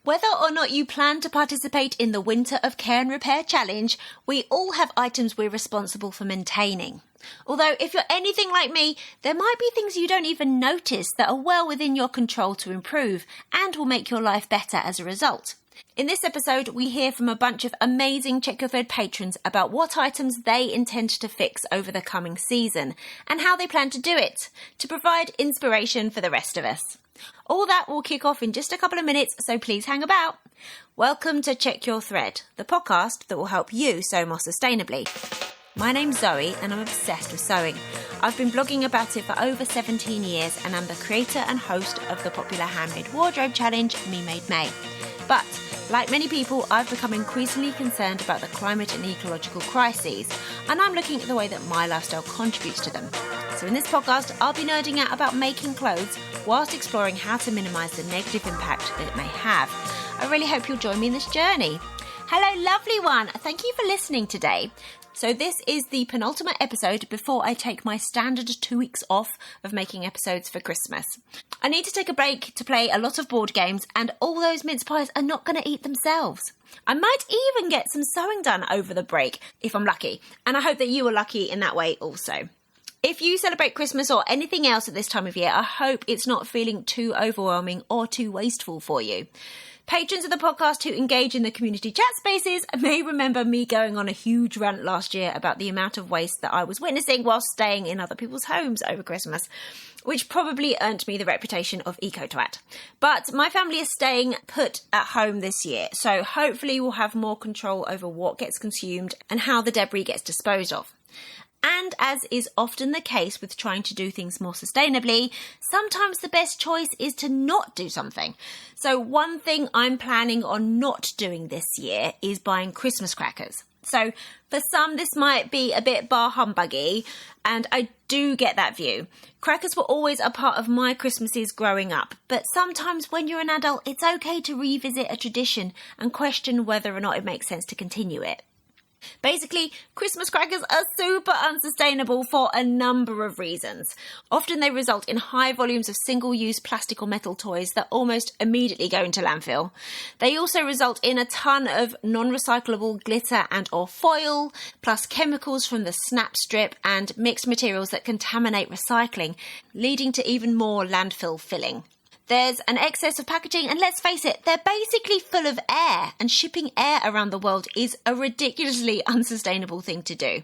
Whether or not you plan to participate in the Winter of Care and Repair Challenge, we all have items we're responsible for maintaining. Although, if you're anything like me, there might be things you don't even notice that are well within your control to improve and will make your life better as a result. In this episode, we hear from a bunch of amazing Check Your Thread patrons about what items they intend to fix over the coming season and how they plan to do it, to provide inspiration for the rest of us. All that will kick off in just a couple of minutes, so please hang about. Welcome to Check Your Thread, the podcast that will help you sew more sustainably. My name's Zoe and I'm obsessed with sewing. I've been blogging about it for over 17 years and I'm the creator and host of the popular handmade wardrobe challenge, Me Made May. But, like many people, I've become increasingly concerned about the climate and ecological crises, and I'm looking at the way that my lifestyle contributes to them. So in this podcast, I'll be nerding out about making clothes whilst exploring how to minimise the negative impact that it may have. I really hope you'll join me in this journey. Hello, lovely one. Thank you for listening today. So this is the penultimate episode before I take my standard 2 weeks off of making episodes for Christmas. I need to take a break to play a lot of board games, and all those mince pies are not going to eat themselves. I might even get some sewing done over the break if I'm lucky, and I hope that you are lucky in that way also. If you celebrate Christmas or anything else at this time of year, I hope it's not feeling too overwhelming or too wasteful for you. Patrons of the podcast who engage in the community chat spaces may remember me going on a huge rant last year about the amount of waste that I was witnessing while staying in other people's homes over Christmas, which probably earned me the reputation of eco-twat. But my family is staying put at home this year, so hopefully we'll have more control over what gets consumed and how the debris gets disposed of. And as is often the case with trying to do things more sustainably, sometimes the best choice is to not do something. So one thing I'm planning on not doing this year is buying Christmas crackers. So for some, this might be a bit bar humbuggy, and I do get that view. Crackers were always a part of my Christmases growing up, but sometimes when you're an adult, it's okay to revisit a tradition and question whether or not it makes sense to continue it. Basically, Christmas crackers are super unsustainable for a number of reasons. Often they result in high volumes of single-use plastic or metal toys that almost immediately go into landfill. They also result in a ton of non-recyclable glitter and or foil, plus chemicals from the snap strip and mixed materials that contaminate recycling, leading to even more landfill filling. There's an excess of packaging, and let's face it, they're basically full of air, and shipping air around the world is a ridiculously unsustainable thing to do.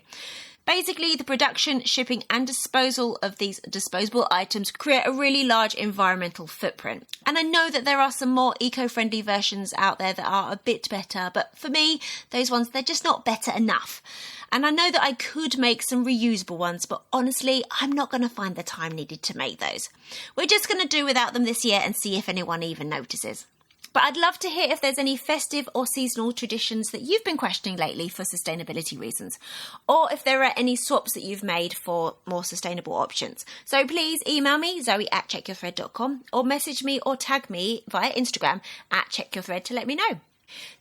Basically, the production, shipping and disposal of these disposable items create a really large environmental footprint. And I know that there are some more eco-friendly versions out there that are a bit better, but for me, those ones, they're just not better enough. And I know that I could make some reusable ones, but honestly, I'm not going to find the time needed to make those. We're just going to do without them this year and see if anyone even notices. But I'd love to hear if there's any festive or seasonal traditions that you've been questioning lately for sustainability reasons, or if there are any swaps that you've made for more sustainable options. So please email me, zoe@checkyourthread.com, or message me or tag me via Instagram @checkyourthread to let me know.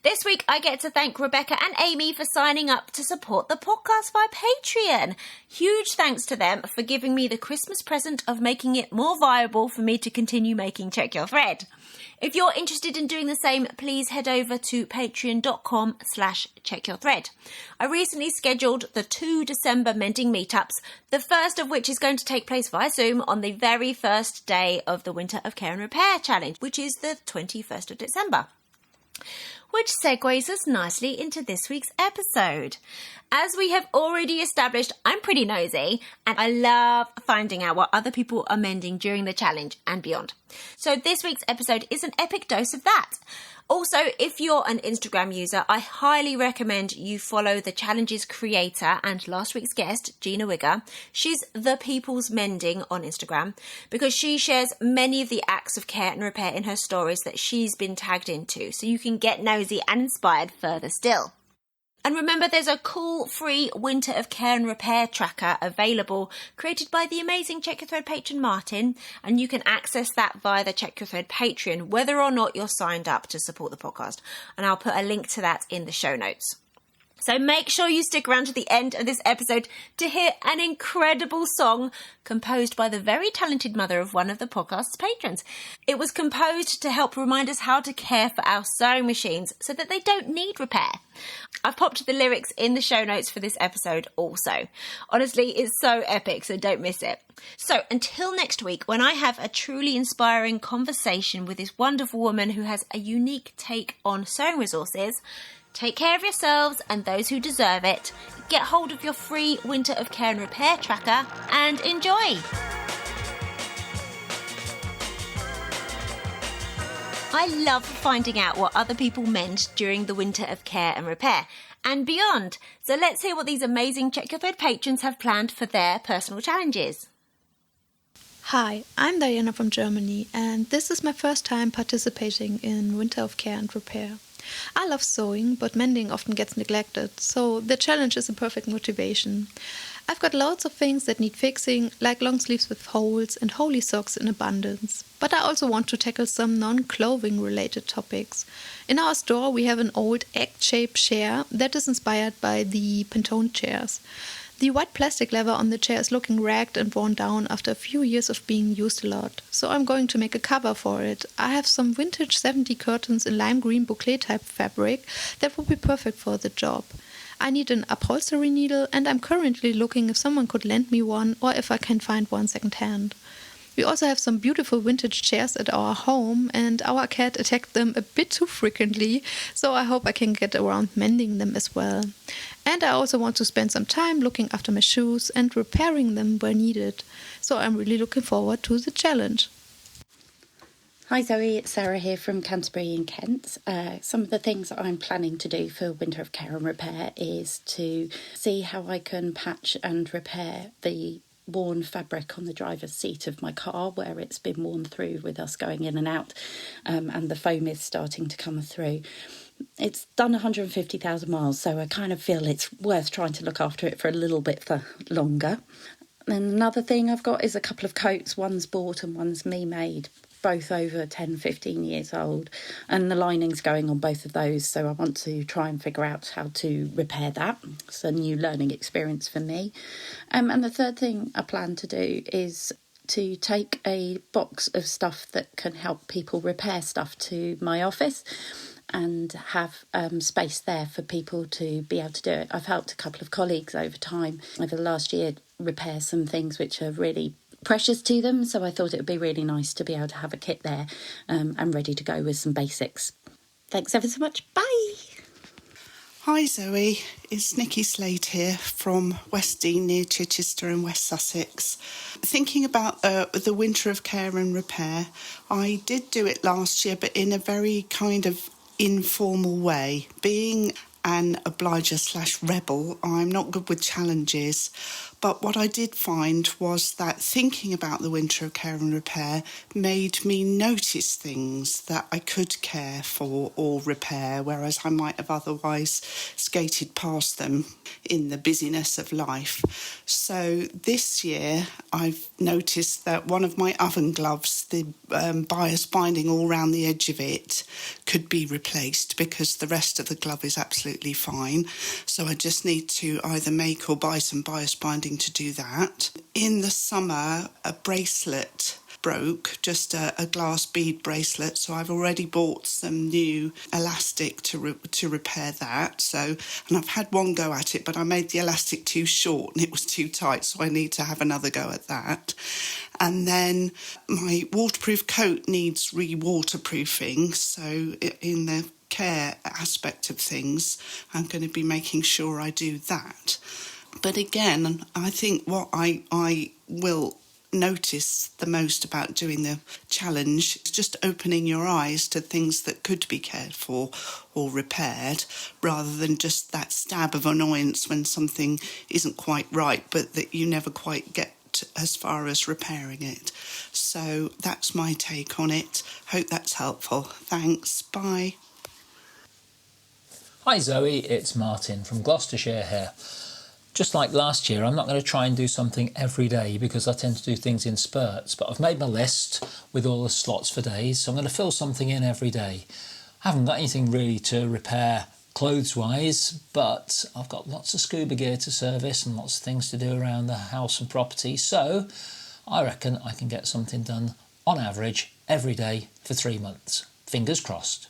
This week, I get to thank Rebecca and Amy for signing up to support the podcast via Patreon. Huge thanks to them for giving me the Christmas present of making it more viable for me to continue making Check Your Thread. If you're interested in doing the same, please head over to patreon.com/checkyourthread. I recently scheduled the 2 December Mending meetups, the first of which is going to take place via Zoom on the very first day of the Winter of Care and Repair Challenge, which is the 21st of December. Which segues us nicely into this week's episode. As we have already established, I'm pretty nosy and I love finding out what other people are mending during the challenge and beyond. So this week's episode is an epic dose of that. Also, if you're an Instagram user, I highly recommend you follow the challenge's creator and last week's guest, Jeanna. She's the People's Mending on Instagram because she shares many of the acts of care and repair in her stories that she's been tagged into, so you can get nosy and inspired further still. And remember, there's a cool free Winter of Care and Repair tracker available, created by the amazing Check Your Thread patron Martin, and you can access that via the Check Your Thread Patreon, whether or not you're signed up to support the podcast. And I'll put a link to that in the show notes. So make sure you stick around to the end of this episode to hear an incredible song composed by the very talented mother of one of the podcast's patrons. It was composed to help remind us how to care for our sewing machines so that they don't need repair. I've popped the lyrics in the show notes for this episode also. Honestly, it's so epic, so don't miss it. So until next week, when I have a truly inspiring conversation with this wonderful woman who has a unique take on sewing resources, take care of yourselves and those who deserve it. Get hold of your free Winter of Care and Repair tracker and enjoy. I love finding out what other people meant during the Winter of Care and Repair and beyond. So let's hear what these amazing Check Your Thread patrons have planned for their personal challenges. Hi, I'm Diana from Germany, and this is my first time participating in Winter of Care and Repair. I love sewing, but mending often gets neglected, so the challenge is a perfect motivation. I've got loads of things that need fixing, like long sleeves with holes and holey socks in abundance. But I also want to tackle some non-clothing related topics. In our store we have an old egg-shaped chair that is inspired by the Pantone chairs. The white plastic leather on the chair is looking ragged and worn down after a few years of being used a lot, so I'm going to make a cover for it. I have some vintage 70s curtains in lime green boucle type fabric that would be perfect for the job. I need an upholstery needle, and I'm currently looking if someone could lend me one or if I can find one second hand. We also have some beautiful vintage chairs at our home, and our cat attacked them a bit too frequently, so I hope I can get around mending them as well. And I also want to spend some time looking after my shoes and repairing them where needed, so I'm really looking forward to the challenge. Hi Zoe, it's Sarah here from Canterbury in Kent. Some of the things that I'm planning to do for Winter of Care and Repair is to see how I can patch and repair the worn fabric on the driver's seat of my car where it's been worn through with us going in and out, and the foam is starting to come through. It's done 150,000 miles, so I kind of feel it's worth trying to look after it for a little bit for longer. And another thing I've got is a couple of coats, one's bought and one's me made, both over 10, 15 years old, and the lining's going on both of those, so I want to try and figure out how to repair that. It's a new learning experience for me. And the third thing I plan to do is to take a box of stuff that can help people repair stuff to my office and have space there for people to be able to do it. I've helped a couple of colleagues over time over the last year repair some things which are really precious to them, so I thought it would be really nice to be able to have a kit there and ready to go with some basics. Thanks ever so much. Bye! Hi Zoe, it's Nikki Slade here from West Dean near Chichester in West Sussex. Thinking about the Winter of Care and Repair, I did do it last year but in a very kind of informal way. Being an obliger/rebel, I'm not good with challenges, but what I did find was that thinking about the Winter of Care and Repair made me notice things that I could care for or repair, whereas I might have otherwise skated past them in the busyness of life. So this year I've noticed that one of my oven gloves, the bias binding all round the edge of it, could be replaced because the rest of the glove is absolutely fine. So I just need to either make or buy some bias binding to do that. In the summer, a bracelet broke, just a glass bead bracelet, so I've already bought some new elastic to repair that. So, and I've had one go at it, but I made the elastic too short and it was too tight, so I need to have another go at that. And then my waterproof coat needs re-waterproofing, so in the care aspect of things, I'm going to be making sure I do that. But again, I think what I will notice the most about doing the challenge is just opening your eyes to things that could be cared for or repaired, rather than just that stab of annoyance when something isn't quite right, but that you never quite get as far as repairing it. So that's my take on it. Hope that's helpful. Thanks. Bye. Hi Zoe, it's Martin from Gloucestershire here. Just like last year, I'm not going to try and do something every day because I tend to do things in spurts, but I've made my list with all the slots for days, so I'm going to fill something in every day. I haven't got anything really to repair clothes-wise, but I've got lots of scuba gear to service and lots of things to do around the house and property, so I reckon I can get something done on average every day for 3 months. Fingers crossed.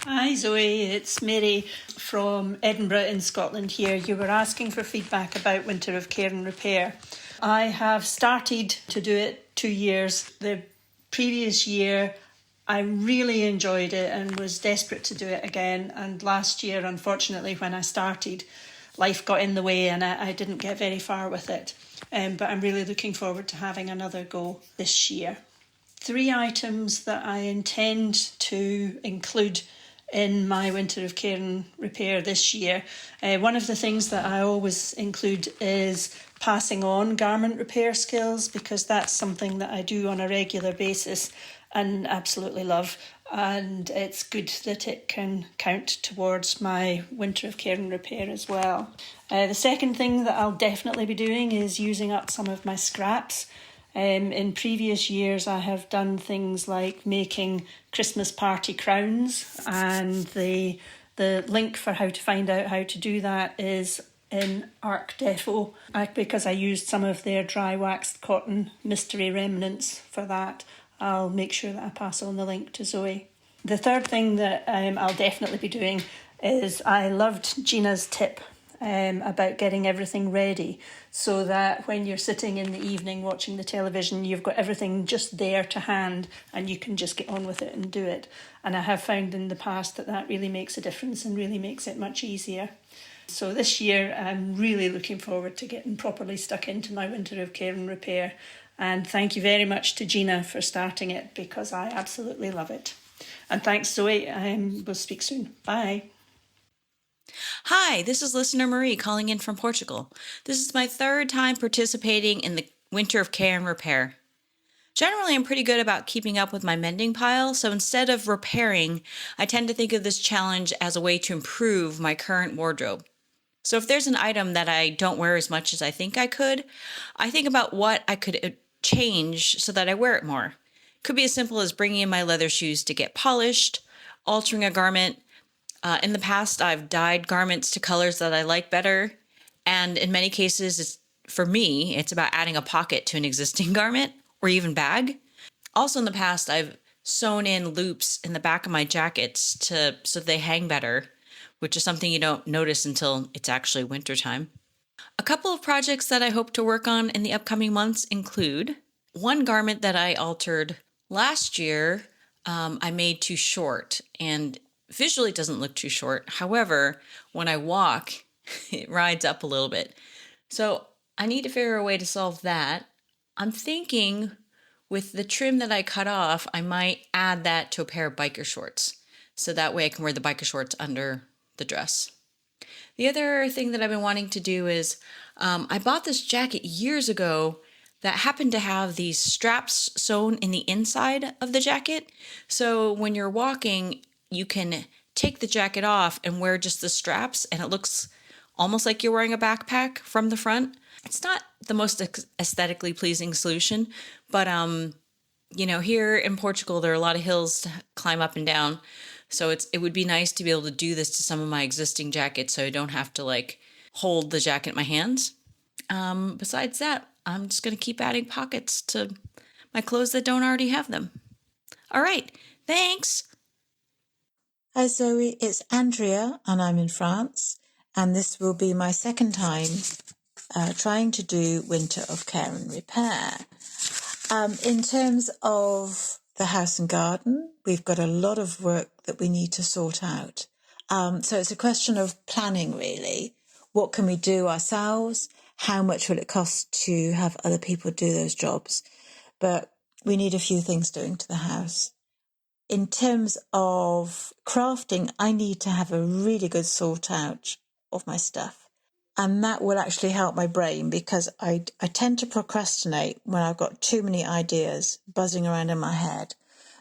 Hi Zoe, it's Mary from Edinburgh in Scotland here. You were asking for feedback about Winter of Care and Repair. I have started to do it 2 years. The previous year I really enjoyed it and was desperate to do it again. And last year, unfortunately, when I started, life got in the way and I didn't get very far with it. But I'm really looking forward to having another go this year. 3 items that I intend to include in my Winter of Care and Repair this year. One of the things that I always include is passing on garment repair skills, because that's something that I do on a regular basis and absolutely love, and it's good that it can count towards my Winter of Care and Repair as well. The second thing that I'll definitely be doing is using up some of my scraps. In previous years I have done things like making Christmas party crowns, and the link for how to find out how to do that is in Arc Defo, because I used some of their dry waxed cotton mystery remnants for that. I'll make sure that I pass on the link to Zoe. The third thing that I'll definitely be doing is I loved Jeanna's tip about getting everything ready so that when you're sitting in the evening watching the television, you've got everything just there to hand and you can just get on with it and do it. And I have found in the past that that really makes a difference and really makes it much easier. So this year I'm really looking forward to getting properly stuck into my Winter of Care and Repair. And thank you very much to Jeanna for starting it, because I absolutely love it. And thanks, Zoe. We'll speak soon. Bye. Hi, this is listener Marie calling in from Portugal. This is my 3rd time participating in the Winter of Care and Repair. Generally, I'm pretty good about keeping up with my mending pile, so instead of repairing, I tend to think of this challenge as a way to improve my current wardrobe. So if there's an item that I don't wear as much as I think I could, I think about what I could change so that I wear it more. Could be as simple as bringing in my leather shoes to get polished, altering a garment. In the past, I've dyed garments to colors that I like better. And in many cases, for me, it's about adding a pocket to an existing garment or even bag. Also in the past, I've sewn in loops in the back of my jackets so they hang better, which is something you don't notice until it's actually wintertime. A couple of projects that I hope to work on in the upcoming months include one garment that I altered last year. I made too short, and visually it doesn't look too short. However, when I walk, it rides up a little bit. So I need to figure a way to solve that. I'm thinking with the trim that I cut off, I might add that to a pair of biker shorts. So that way I can wear the biker shorts under the dress. The other thing that I've been wanting to do is I bought this jacket years ago that happened to have these straps sewn in the inside of the jacket. So when you're walking, you can take the jacket off and wear just the straps, and it looks almost like you're wearing a backpack from the front. It's not the most aesthetically pleasing solution, but here in Portugal, there are a lot of hills to climb up and down. So it would be nice to be able to do this to some of my existing jackets so I don't have to hold the jacket in my hands. Besides that, I'm just going to keep adding pockets to my clothes that don't already have them. All right, thanks. Hi Zoe, it's Andrea and I'm in France, and this will be my 2nd time trying to do Winter of Care and Repair. In terms of the house and garden, we've got a lot of work that we need to sort out. So it's a question of planning, really. What can we do ourselves? How much will it cost to have other people do those jobs? But we need a few things doing to the house. In terms of crafting, I need to have a really good sort out of my stuff. And that will actually help my brain, because I tend to procrastinate when I've got too many ideas buzzing around in my head.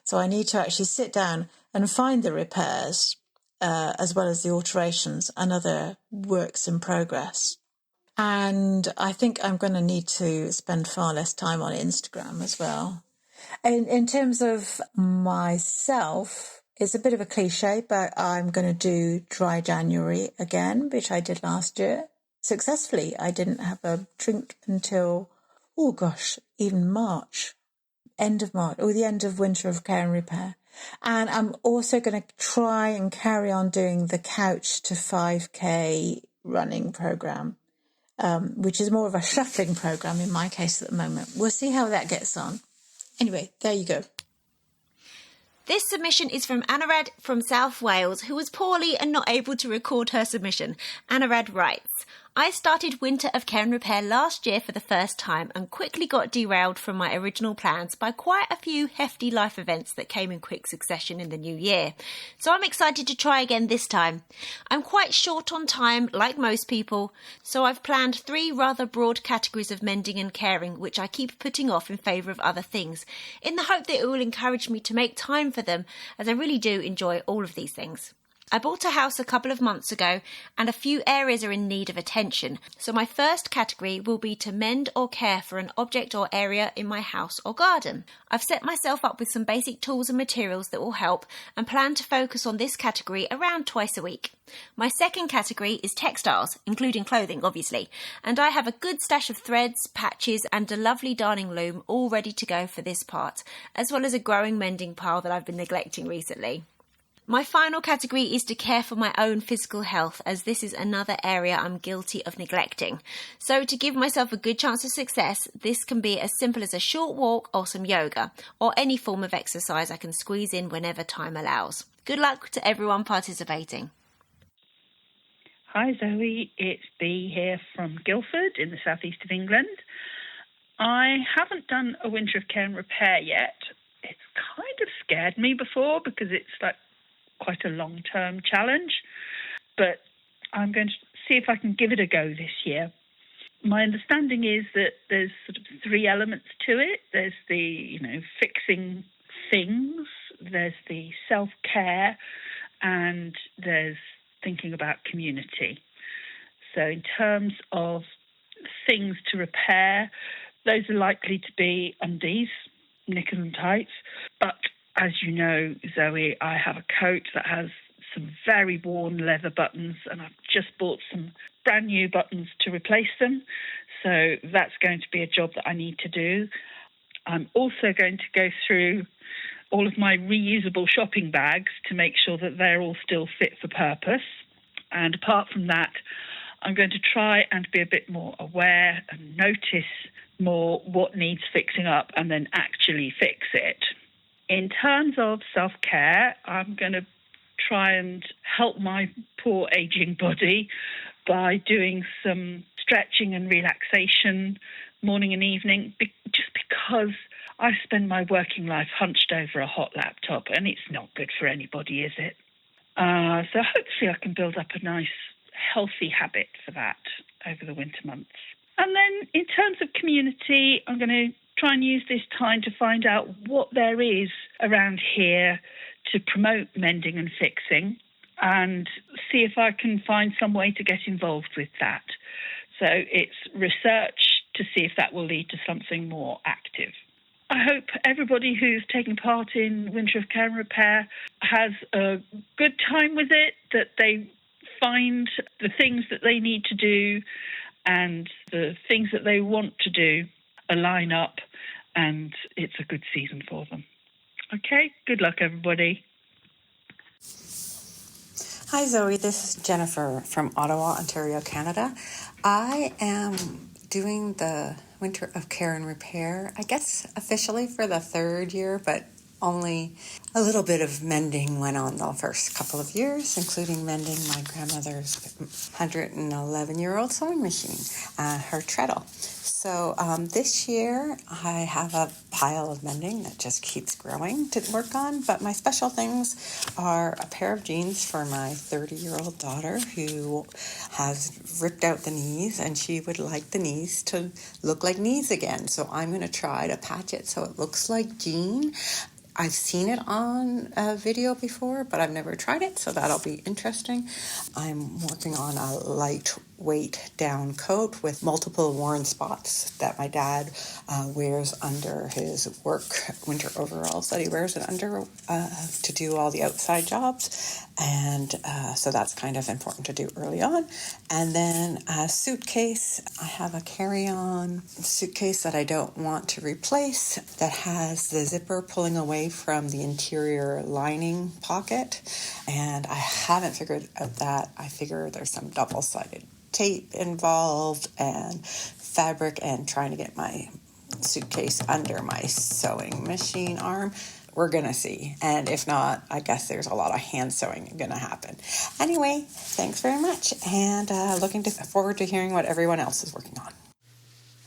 So I need to actually sit down and find the repairs, as well as the alterations and other works in progress. And I think I'm going to need to spend far less time on Instagram as well. In terms of myself, It's a bit of a cliche, but I'm going to do dry January again, which I did last year successfully. I didn't have a drink until, even March, end of March, or the end of Winter of Care and Repair. And I'm also going to try and carry on doing the Couch to 5K running program, which is more of a shuffling program in my case at the moment. We'll see how that gets on. Anyway, there you go. This submission is from Anarad from South Wales, who was poorly and not able to record her submission. Anarad writes, I started Winter of Care and Repair last year for the first time and quickly got derailed from my original plans by quite a few hefty life events that came in quick succession in the new year. So I'm excited to try again this time. I'm quite short on time, like most people, so I've planned 3 rather broad categories of mending and caring, which I keep putting off in favour of other things, in the hope that it will encourage me to make time for them, as I really do enjoy all of these things. I bought a house a couple of months ago and a few areas are in need of attention, so my first category will be to mend or care for an object or area in my house or garden. I've set myself up with some basic tools and materials that will help and plan to focus on this category around twice a week. My second category is textiles, including clothing obviously, and I have a good stash of threads, patches and a lovely darning loom all ready to go for this part, as well as a growing mending pile that I've been neglecting recently. My final category is to care for my own physical health, as this is another area I'm guilty of neglecting. So to give myself a good chance of success, this can be as simple as a short walk or some yoga, or any form of exercise I can squeeze in whenever time allows. Good luck to everyone participating. Hi Zoe, it's Bea here from Guildford in the southeast of England. I haven't done a Winter of Care and Repair yet. It's kind of scared me before because it's like quite a long-term challenge, but I'm going to see if I can give it a go this year. My understanding is that there's sort of 3 elements to it. There's the, fixing things, there's the self-care, and there's thinking about community. So in terms of things to repair, those are likely to be undies, knickers and tights, but as you know, Zoe, I have a coat that has some very worn leather buttons and I've just bought some brand new buttons to replace them. So that's going to be a job that I need to do. I'm also going to go through all of my reusable shopping bags to make sure that they're all still fit for purpose. And apart from that, I'm going to try and be a bit more aware and notice more what needs fixing up and then actually fix it. In terms of self-care, I'm going to try and help my poor aging body by doing some stretching and relaxation morning and evening, just because I spend my working life hunched over a hot laptop and it's not good for anybody, is it? So hopefully I can build up a nice, healthy habit for that over the winter months. And then in terms of community, I'm going to try and use this time to find out what there is around here to promote mending and fixing and see if I can find some way to get involved with that. So it's research to see if that will lead to something more active. I hope everybody who's taking part in Winter of Care and Repair has a good time with it, that they find the things that they need to do and the things that they want to do align up, and it's a good season for them. Okay, good luck, everybody. Hi, Zoe. This is Jennifer from Ottawa, Ontario, Canada. I am doing the Winter of Care and Repair, I guess officially for the 3rd year, but only a little bit of mending went on the first couple of years, including mending my grandmother's 111-year-old sewing machine, her treadle. So this year I have a pile of mending that just keeps growing to work on, but my special things are a pair of jeans for my 30-year-old daughter who has ripped out the knees, and she would like the knees to look like knees again. So I'm going to try to patch it so it looks like jean. I've seen it on a video before, but I've never tried it, so that'll be interesting. I'm working on a light weight down coat with multiple worn spots that my dad wears under his work winter overalls that he wears it under to do all the outside jobs. And so that's kind of important to do early on. And then a suitcase. I have a carry-on suitcase that I don't want to replace that has the zipper pulling away from the interior lining pocket. And I haven't figured out that. I figure there's some double-sided tape involved and fabric and trying to get my suitcase under my sewing machine arm. We're going to see. And if not, I guess there's a lot of hand sewing going to happen. Anyway, thanks very much. And looking forward to hearing what everyone else is working on.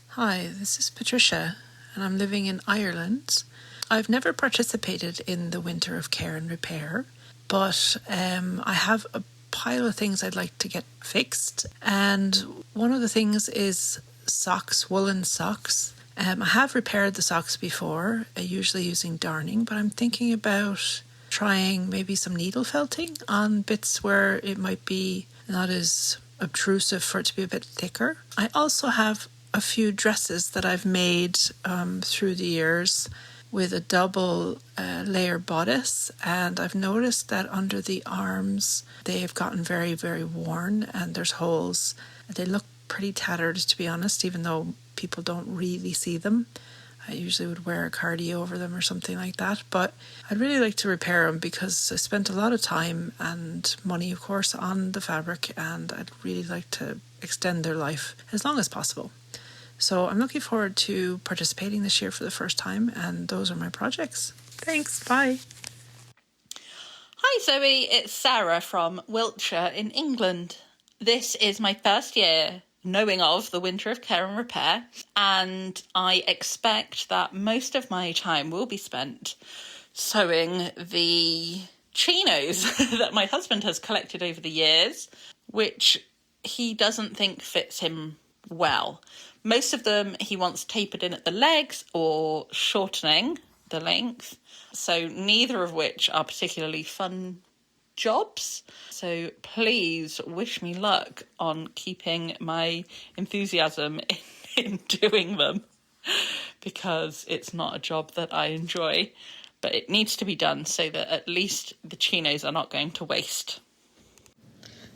Hi, this is Patricia, and I'm living in Ireland. I've never participated in the Winter of Care and Repair, but I have a pile of things I'd like to get fixed. And one of the things is socks, woolen socks. I have repaired the socks before, usually using darning, but I'm thinking about trying maybe some needle felting on bits where it might be not as obtrusive for it to be a bit thicker. I also have a few dresses that I've made through the years with a double layer bodice, and I've noticed that under the arms they've gotten very, very worn and there's holes. They look pretty tattered, to be honest, even though people don't really see them. I usually would wear a cardi over them or something like that, but I'd really like to repair them because I spent a lot of time and money, of course, on the fabric, and I'd really like to extend their life as long as possible. So I'm looking forward to participating this year for the first time, and those are my projects. Thanks, bye. Hi Zoe, it's Sarah from Wiltshire in England. This is my first year knowing of the Winter of Care and Repair, and I expect that most of my time will be spent sewing the chinos that my husband has collected over the years, which he doesn't think fits him well. Most of them he wants tapered in at the legs or shortening the length, so neither of which are particularly fun jobs. So please wish me luck on keeping my enthusiasm in doing them, because it's not a job that I enjoy, but it needs to be done so that at least the chinos are not going to waste.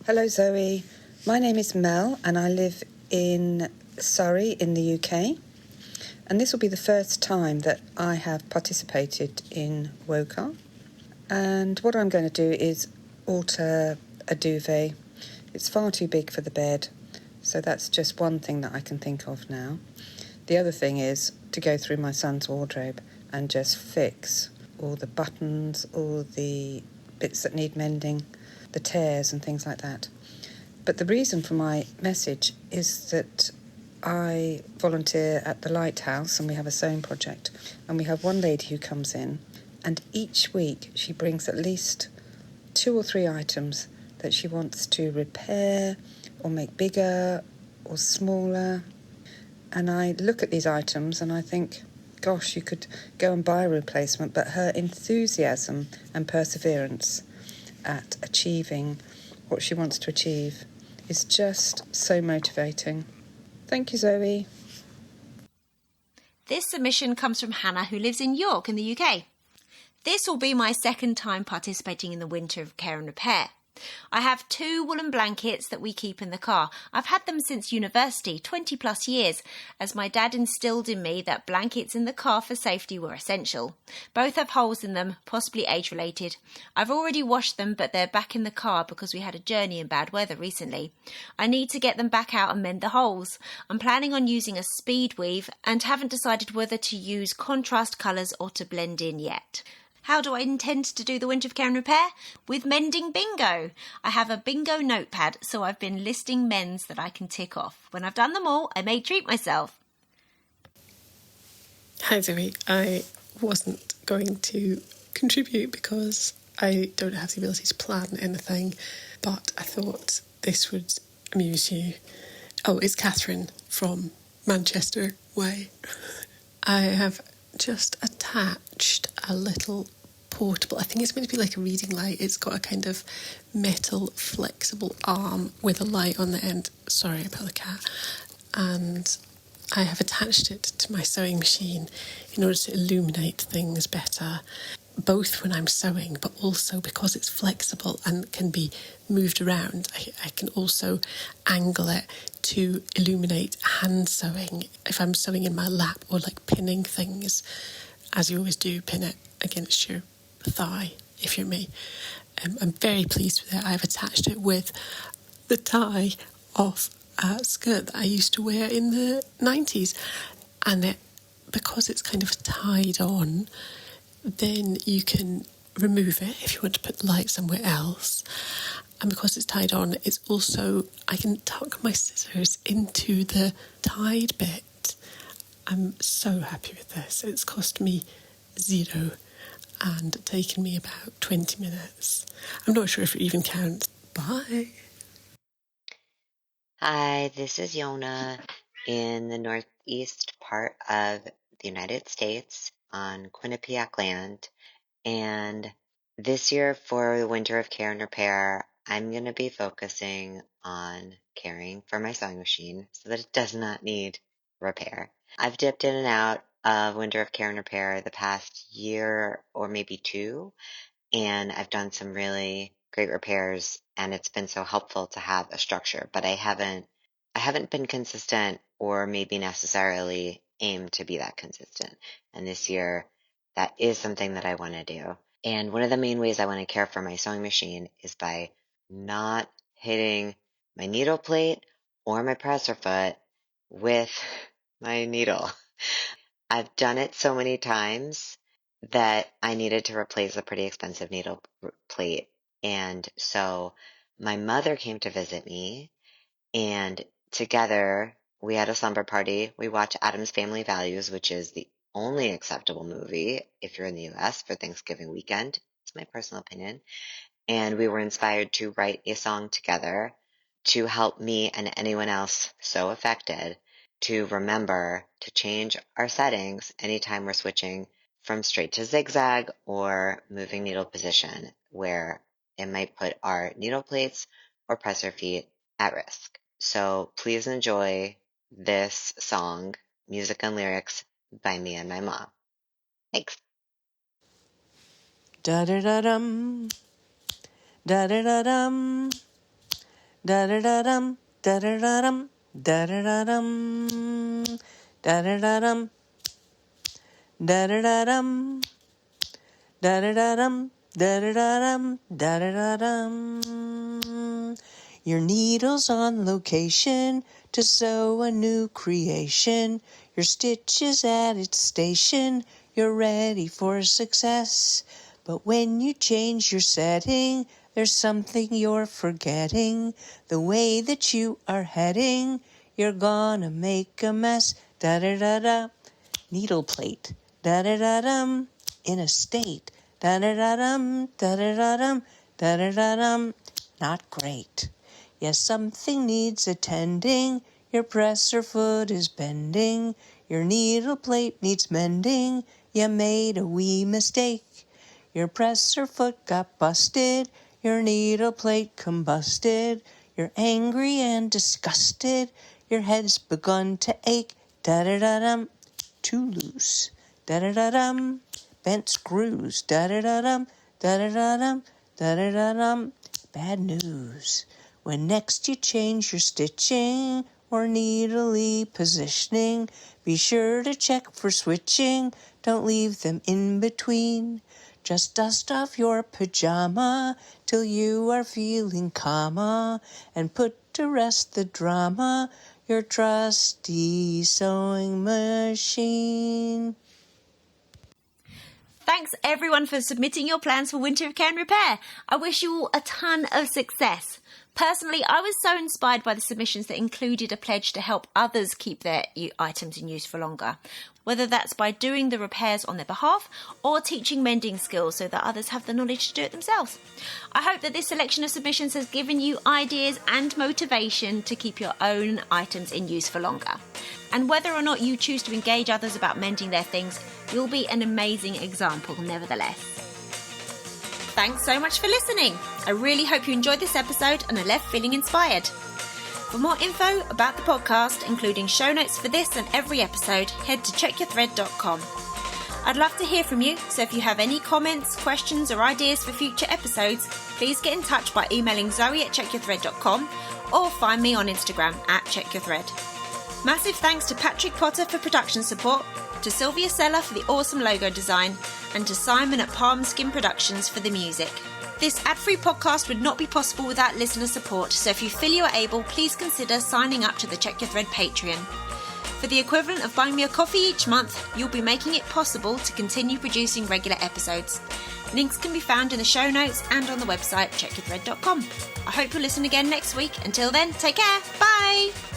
Hello Zoe, my name is Mel and I live in Surrey in the UK, and this will be the first time that I have participated in WOCA. And what I'm going to do is alter a duvet. It's far too big for the bed, so that's just one thing that I can think of now. The other thing is to go through my son's wardrobe and just fix all the buttons, all the bits that need mending, the tears and things like that. But the reason for my message is that I volunteer at the Lighthouse and we have a sewing project, and we have one lady who comes in, and each week she brings at least 2 or 3 items that she wants to repair or make bigger or smaller. And I look at these items and I think, gosh, you could go and buy a replacement, but her enthusiasm and perseverance at achieving what she wants to achieve is just so motivating. Thank you, Zoe. This submission comes from Hannah, who lives in York in the UK. This will be my second time participating in the Winter of Care and Repair. I have 2 woolen blankets that we keep in the car. I've had them since university, 20 plus years, as my dad instilled in me that blankets in the car for safety were essential. Both have holes in them, possibly age-related. I've already washed them, but they're back in the car because we had a journey in bad weather recently. I need to get them back out and mend the holes. I'm planning on using a speed weave and haven't decided whether to use contrast colours or to blend in yet. How do I intend to do the Winter of Care and Repair? With Mending Bingo. I have a bingo notepad, so I've been listing mends that I can tick off. When I've done them all, I may treat myself. Hi Zoe, I wasn't going to contribute because I don't have the ability to plan anything, but I thought this would amuse you. Oh, it's Catherine from Manchester Way. I have just attached a little portable. I think it's meant to be like a reading light. It's got a kind of metal flexible arm with a light on the end. Sorry about the cat. And I have attached it to my sewing machine in order to illuminate things better, both when I'm sewing, but also because it's flexible and can be moved around. I can also angle it to illuminate hand sewing. If I'm sewing in my lap or like pinning things, as you always do, pin it against your thigh, if you're me. I'm very pleased with it. I've attached it with the tie of a skirt that I used to wear in the 90s. And because it's kind of tied on, then you can remove it if you want to put the light somewhere else. And because it's tied on, it's also, I can tuck my scissors into the tied bit. I'm so happy with this. It's cost me $0 and taken me about 20 minutes. I'm not sure if it even counts. Bye. Hi, this is Yonah in the northeast part of the United States on Quinnipiac land. And this year for the Winter of Care and Repair, I'm going to be focusing on caring for my sewing machine so that it does not need repair. I've dipped in and out of Winter of Care and Repair the past year or maybe two, and I've done some really great repairs, and it's been so helpful to have a structure, but I haven't been consistent or maybe necessarily aimed to be that consistent. And this year, that is something that I want to do. And one of the main ways I want to care for my sewing machine is by not hitting my needle plate or my presser foot with my needle. I've done it so many times that I needed to replace a pretty expensive needle plate. And so my mother came to visit me, and together we had a slumber party. We watched Addams Family Values, which is the only acceptable movie if you're in the US for Thanksgiving weekend. It's my personal opinion. And we were inspired to write a song together to help me and anyone else so affected to remember to change our settings anytime we're switching from straight to zigzag or moving needle position, where it might put our needle plates or presser feet at risk. So please enjoy this song, music and lyrics by me and my mom. Thanks. Da-da-da-dum, da-da-da-dum, da-da-da-dum, da-da-da-dum, da-da-da-dum, da-da-da-dum, da-da-da-dum, da-da-da-dum, da-da-da-dum, da-da-da-dum. Your needle's on location to sew a new creation. Your stitch is at its station. You're ready for success. But when you change your setting, there's something you're forgetting. The way that you are heading, you're gonna make a mess. Da-da-da-da. Needle plate. Da-da-da-dum. In a state. Da-da-da-dum. Da-da-da-dum. Da-da-da-dum. Not great. Yes, something needs attending. Your presser foot is bending. Your needle plate needs mending. You made a wee mistake. Your presser foot got busted. Your needle plate combusted. You're angry and disgusted. Your head's begun to ache. Da-da-da-dum. Too loose. Da-da-da-dum. Bent screws. Da-da-da-dum. Da-da-da-dum. Da-da-da-dum. Bad news. When next you change your stitching or needly positioning, be sure to check for switching. Don't leave them in between. Just dust off your pajama till you are feeling calmer, and put to rest the drama, your trusty sewing machine. Thanks everyone for submitting your plans for Winter of Care and Repair. I wish you all a ton of success. Personally, I was so inspired by the submissions that included a pledge to help others keep their items in use for longer, whether that's by doing the repairs on their behalf or teaching mending skills so that others have the knowledge to do it themselves. I hope that this selection of submissions has given you ideas and motivation to keep your own items in use for longer. And whether or not you choose to engage others about mending their things, you'll be an amazing example nevertheless. Thanks so much for listening. I really hope you enjoyed this episode and are left feeling inspired. For more info about the podcast, including show notes for this and every episode, head to checkyourthread.com. I'd love to hear from you, so if you have any comments, questions or ideas for future episodes, please get in touch by emailing zoe@checkyourthread.com or find me on Instagram @checkyourthread. Massive thanks to Patrick Potter for production support, to Sylvia Seller for the awesome logo design, and to Simon at Palm Skin Productions for the music. This ad-free podcast would not be possible without listener support, so if you feel you are able, please consider signing up to the Check Your Thread Patreon. For the equivalent of buying me a coffee each month, you'll be making it possible to continue producing regular episodes. Links can be found in the show notes and on the website checkyourthread.com. I hope you'll listen again next week. Until then, take care. Bye!